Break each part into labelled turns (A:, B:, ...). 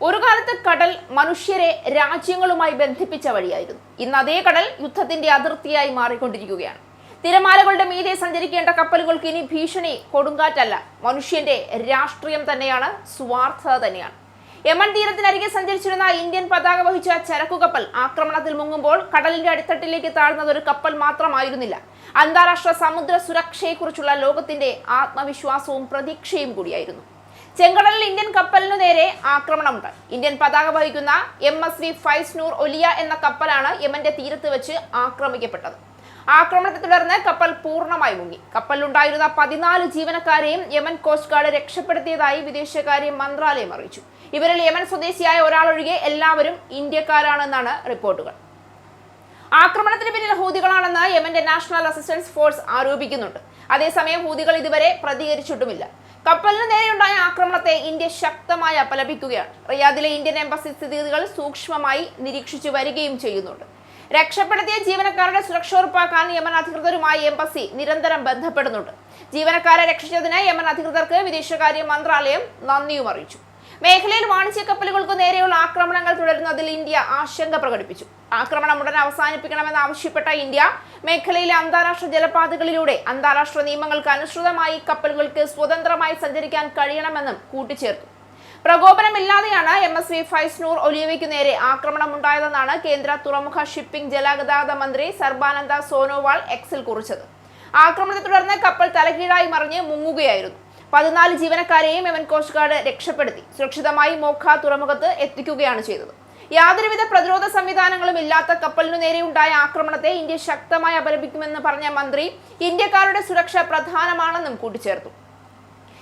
A: ഒരു കാലത്ത് കടൽ മനുഷ്യരെ രാജ്യങ്ങളുമായി ബന്ധിപ്പിച്ച വഴിയായിരുന്നു. ഇന്ന് അതേ കടൽ യുദ്ധത്തിന്റെ അതിർത്തിയായി മാറിക്കൊണ്ടിരിക്കുകയാണ്. തിരമാലകളുടെ മീതെ സഞ്ചരിക്കേണ്ട കപ്പലുകൾക്ക് ഇനി ഭീഷണി കൊടുങ്കാറ്റല്ല, മനുഷ്യന്റെ രാഷ്ട്രീയം തന്നെയാണ്, സ്വാർത്ഥത തന്നെയാണ്. യമൻ തീരത്തിനരികെ സഞ്ചരിച്ചിരുന്ന ഇന്ത്യൻ പതാക വഹിച്ച ചരക്കുകപ്പൽ ആക്രമണത്തിൽ മുങ്ങുമ്പോൾ കടലിന്റെ അടിത്തട്ടിലേക്ക് താഴ്ന്നത് ഒരു കപ്പൽ മാത്രമായിരുന്നില്ല, അന്താരാഷ്ട്ര സമുദ്ര സുരക്ഷയെക്കുറിച്ചുള്ള ലോകത്തിന്റെ ആത്മവിശ്വാസവും പ്രതീക്ഷയും കൂടിയായിരുന്നു. ചെങ്കടലിൽ ഇന്ത്യൻ കപ്പലിനു നേരെ ആക്രമണമുണ്ട്. ഇന്ത്യൻ പതാക വഹിക്കുന്ന MSV ഫൈസ്നൂർ ഒലിയ എന്ന കപ്പലാണ് യമന്റെ തീരത്ത് വെച്ച് ആക്രമിക്കപ്പെട്ടത്. ആക്രമണത്തെ തുടർന്ന് കപ്പൽ പൂർണ്ണമായി മുങ്ങി. കപ്പലിലുണ്ടായിരുന്ന 14 ജീവനക്കാരെയും യമൻ കോസ്റ്റ് ഗാർഡ് രക്ഷപ്പെടുത്തിയതായി വിദേശകാര്യ മന്ത്രാലയം അറിയിച്ചു. ഇവരിൽ യമൻ സ്വദേശിയായ ഒരാളൊഴികെ എല്ലാവരും ഇന്ത്യക്കാരാണെന്നാണ് റിപ്പോർട്ടുകൾ. ആക്രമണത്തിന് പിന്നിൽ ഹൂതികളാണെന്ന് യമന്റെ നാഷണൽ അസിസ്റ്റൻസ് ഫോഴ്സ് ആരോപിക്കുന്നുണ്ട്. അതേസമയം ഹൂതികൾ ഇതുവരെ പ്രതികരിച്ചിട്ടുമില്ല. കപ്പലിന് നേരെയുണ്ടായ ആക്രമണത്തെ ഇന്ത്യ ശക്തമായി അപലപിക്കുകയാണ്. റിയാദിലെ ഇന്ത്യൻ എംബസി സ്ഥിതിഗതികൾ സൂക്ഷ്മമായി നിരീക്ഷിച്ചു വരികയും ചെയ്യുന്നുണ്ട്. രക്ഷപ്പെടുത്തിയ ജീവനക്കാരുടെ സുരക്ഷ ഉറപ്പാക്കാൻ യമൻ അധികൃതരുമായി എംബസി നിരന്തരം ബന്ധപ്പെടുന്നുണ്ട്. ജീവനക്കാരെ രക്ഷിച്ചതിന് യമൻ അധികൃതർക്ക് വിദേശകാര്യ മന്ത്രാലയം നന്ദിയും അറിയിച്ചു. മേഖലയിൽ വാണിജ്യ കപ്പലുകൾക്ക് നേരെയുള്ള ആക്രമണങ്ങൾ തുടരുന്നതിൽ ഇന്ത്യ ആശങ്ക പ്രകടിപ്പിച്ചു. ആക്രമണം ഉടൻ അവസാനിപ്പിക്കണമെന്ന് ആവശ്യപ്പെട്ട ഇന്ത്യ മേഖലയിലെ അന്താരാഷ്ട്ര ജലപാതകളിലൂടെ അന്താരാഷ്ട്ര നിയമങ്ങൾക്ക് അനുസൃതമായി കപ്പലുകൾക്ക് സ്വതന്ത്രമായി സഞ്ചരിക്കാൻ കഴിയണമെന്നും കൂട്ടിച്ചേർത്തു. പ്രകോപനമില്ലാതെയാണ് MSV ഫൈസ്നൂർ ഒലിയവയ്ക്കു നേരെ ആക്രമണം ഉണ്ടായതെന്നാണ് കേന്ദ്ര തുറമുഖ ഷിപ്പിംഗ് ജലഗതാഗത മന്ത്രി സർബാനന്ദ സോനോവാൾ എക്സിൽ കുറിച്ചത്. ആക്രമണത്തെ തുടർന്ന് കപ്പൽ തലകീഴായി മറിഞ്ഞ് മുങ്ങുകയായിരുന്നു. 14 ജീവനക്കാരെയും യമൻ കോസ്റ്റ് ഗാർഡ് രക്ഷപ്പെടുത്തി സുരക്ഷിതമായി മോഖ തുറമുഖത്ത് എത്തിക്കുകയാണ് ചെയ്തത്. യാതൊരുവിധ പ്രതിരോധ സംവിധാനങ്ങളും ഇല്ലാത്ത കപ്പലിനു നേരെയുണ്ടായ ആക്രമണത്തെ ഇന്ത്യ ശക്തമായി അപലപിക്കുമെന്ന് പറഞ്ഞ മന്ത്രി ഇന്ത്യക്കാരുടെ സുരക്ഷ പ്രധാനമാണെന്നും കൂട്ടിച്ചേർത്തു.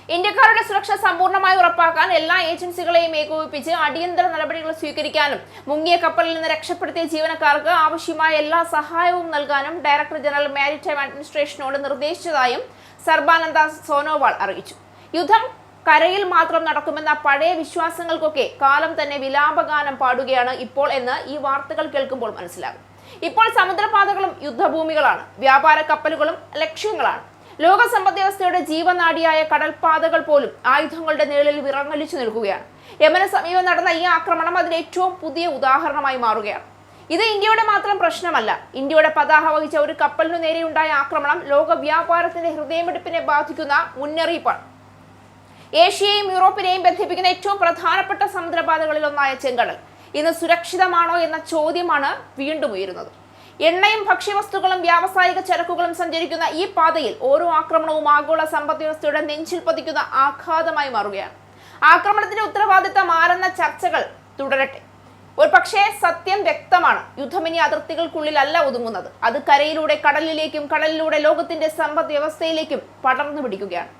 A: ഇന്ത്യക്കാരുടെ സുരക്ഷ സമ്പൂർണ്ണമായി ഉറപ്പാക്കാൻ എല്ലാ ഏജൻസികളെയും ഏകോപിപ്പിച്ച് അടിയന്തര നടപടികൾ സ്വീകരിക്കാനും മുങ്ങിയ കപ്പലിൽ നിന്ന് രക്ഷപ്പെടുത്തിയ ജീവനക്കാർക്ക് ആവശ്യമായ എല്ലാ സഹായവും നൽകാനും ഡയറക്ടർ ജനറൽ മാരിടൈം അഡ്മിനിസ്ട്രേഷനോട് നിർദ്ദേശിച്ചതായും സർബാനന്ദ സോനോവാൾ അറിയിച്ചു. യുദ്ധം കരയിൽ മാത്രം നടക്കുമെന്ന പഴയ വിശ്വാസങ്ങൾക്കൊക്കെ കാലം തന്നെ വിലാപഗാനം പാടുകയാണ് ഇപ്പോൾ എന്ന് ഈ വാർത്തകൾ കേൾക്കുമ്പോൾ മനസ്സിലാകും. ഇപ്പോൾ സമുദ്രപാതകളും യുദ്ധഭൂമികളാണ്, വ്യാപാര കപ്പലുകളും ലക്ഷ്യങ്ങളാണ്. ലോക സമ്പദ് വ്യവസ്ഥയുടെ ജീവനാഡിയായ കടൽപാതകൾ പോലും ആയുധങ്ങളുടെ നിഴലിൽ വിറങ്ങലിച്ചു നിൽക്കുകയാണ്. യമന് സമീപം നടന്ന ഈ ആക്രമണം അതിന് ഏറ്റവും പുതിയ ഉദാഹരണമായി മാറുകയാണ്. ഇത് ഇന്ത്യയുടെ മാത്രം പ്രശ്നമല്ല. ഇന്ത്യയുടെ പതാക വഹിച്ച ഒരു കപ്പലിനു നേരെയുണ്ടായ ആക്രമണം ലോക വ്യാപാരത്തിന്റെ ഹൃദയമിടിപ്പിനെ ബാധിക്കുന്ന മുന്നറിയിപ്പാണ്. ഏഷ്യയെയും യൂറോപ്പിനെയും ബന്ധിപ്പിക്കുന്ന ഏറ്റവും പ്രധാനപ്പെട്ട സമുദ്രപാതകളിൽ ഒന്നായ ചെങ്കടൽ ഇന്ന് സുരക്ഷിതമാണോ എന്ന ചോദ്യമാണ് വീണ്ടും ഉയരുന്നത്. എണ്ണയും ഭക്ഷ്യവസ്തുക്കളും വ്യാവസായിക ചരക്കുകളും സഞ്ചരിക്കുന്ന ഈ പാതയിൽ ഓരോ ആക്രമണവും ആഗോള സമ്പദ് വ്യവസ്ഥയുടെ നെഞ്ചിൽ പതിക്കുന്ന ആഘാതമായി മാറുകയാണ്. ആക്രമണത്തിന്റെ ഉത്തരവാദിത്തം ആരെന്ന ചർച്ചകൾ തുടരട്ടെ. ഒരു പക്ഷേ സത്യം വ്യക്തമാണ്. യുദ്ധം ഇനി അതിർത്തികൾക്കുള്ളിലല്ല ഒതുങ്ങുന്നത്. അത് കരയിലൂടെ കടലിലേക്കും കടലിലൂടെ ലോകത്തിന്റെ സമ്പദ് വ്യവസ്ഥയിലേക്കും പടർന്നു പിടിക്കുകയാണ്.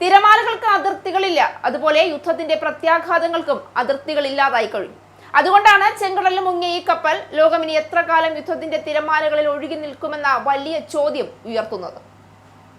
A: തിരമാലകൾക്ക് അതിർത്തികളില്ല, അതുപോലെ യുദ്ധത്തിന്റെ പ്രത്യാഘാതങ്ങൾക്കും അതിർത്തികളില്ലാതായി കഴിഞ്ഞു. അതുകൊണ്ടാണ് ചെങ്കടലിൽ മുങ്ങിയ ഈ കപ്പൽ ലോകം ഇനി എത്ര കാലം യുദ്ധത്തിന്റെ തിരമാലകളിൽ ഒഴുകി നിൽക്കുമെന്ന വലിയ ചോദ്യം ഉയർത്തുന്നത്.